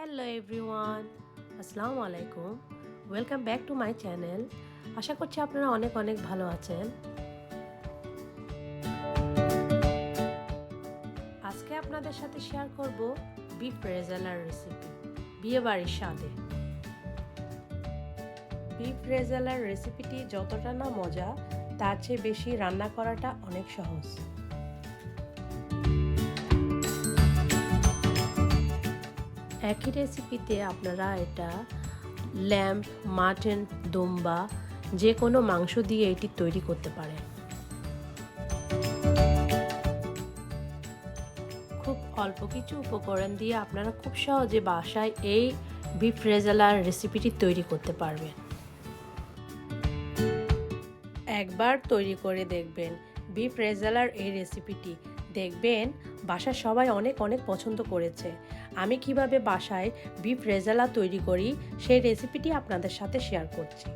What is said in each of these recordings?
Hello everyone, আসসালামু আলাইকুম। Welcome back to my channel. আশা করছি আপনারা অনেক অনেক ভালো আছেন। আজকে আপনাদের সাথে শেয়ার করব বিফ রেজালার রেসিপি, বিয়েবাড়ির স্বাদে। বিফ রেজালার রেসিপিটি যতটা না মজা, তার চেয়ে বেশি রান্না করাটা অনেক সহজ। একই রেসিপিতে আপনারা এটা ল্যাম্ব, মাটন, দুম্বা যে কোনো মাংস দিয়ে এটি তৈরি করতে পারেন। খুব অল্প কিছু উপকরণ দিয়ে আপনারা খুব সহজে বাসায় এই বিফ রেজালার রেসিপিটি তৈরি করতে পারবেন। একবার তৈরি করে দেখবেন বিফ রেজালার এই রেসিপিটি, দেখবেন বাসার সবাই অনেক অনেক পছন্দ করেছে। আমি কিভাবে বাসায় বিফ রেজালা তৈরি করি সেই রেসিপিটি আপনাদের সাথে শেয়ার করছি।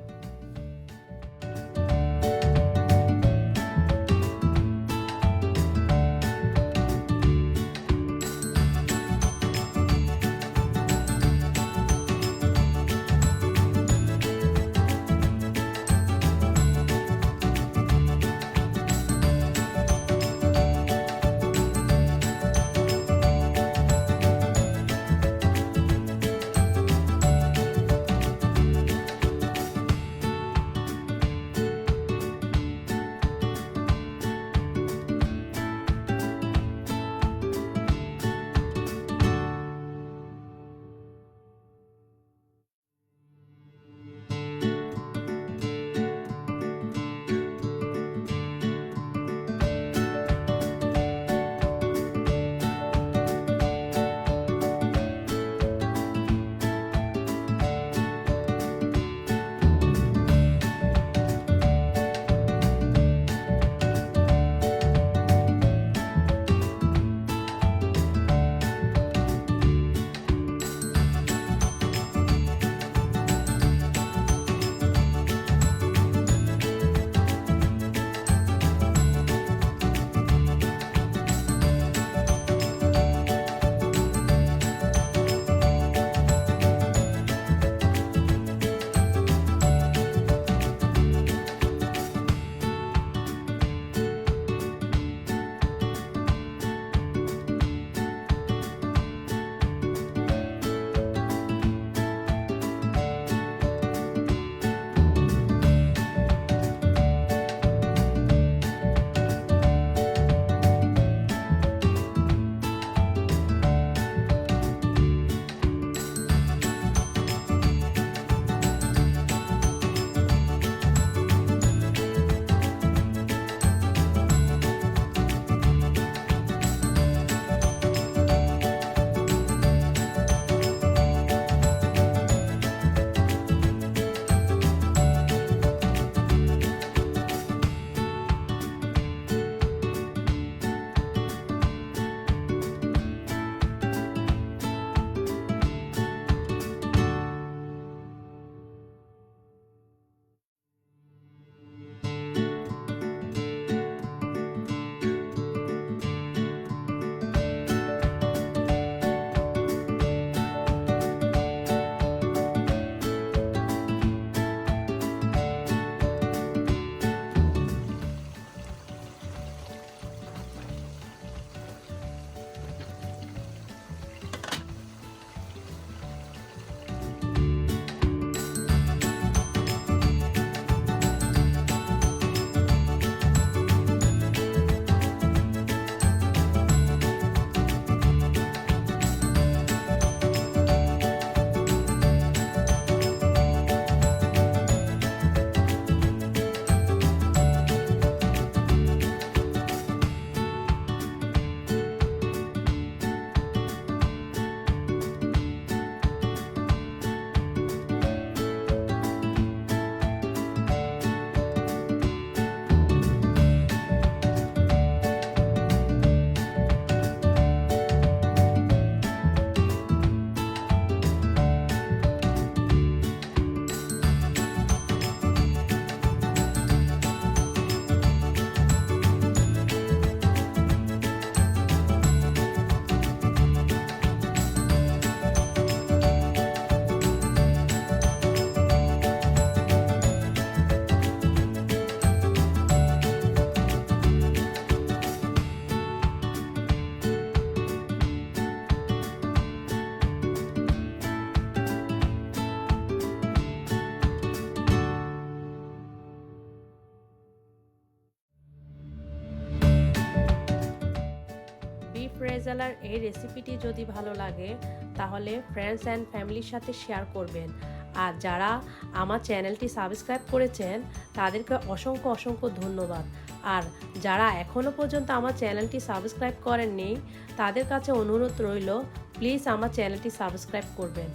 রেজালার এই রেসিপিটি যদি ভালো লাগে তাহলে ফ্রেন্ডস অ্যান্ড ফ্যামিলির সাথে শেয়ার করবেন। আর যারা আমার চ্যানেলটি সাবস্ক্রাইব করেছেন তাদেরকে অসংখ্য অসংখ্য ধন্যবাদ। আর যারা এখনও পর্যন্ত আমার চ্যানেলটি সাবস্ক্রাইব করেননি তাদের কাছে অনুরোধ রইল, প্লিজ আমার চ্যানেলটি সাবস্ক্রাইব করবেন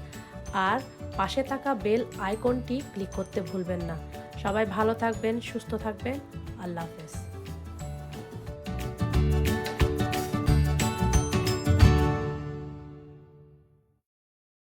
আর পাশে থাকা বেল আইকনটি ক্লিক করতে ভুলবেন না। সবাই ভালো থাকবেন, সুস্থ থাকবেন। আল্লাহ হাফেজ।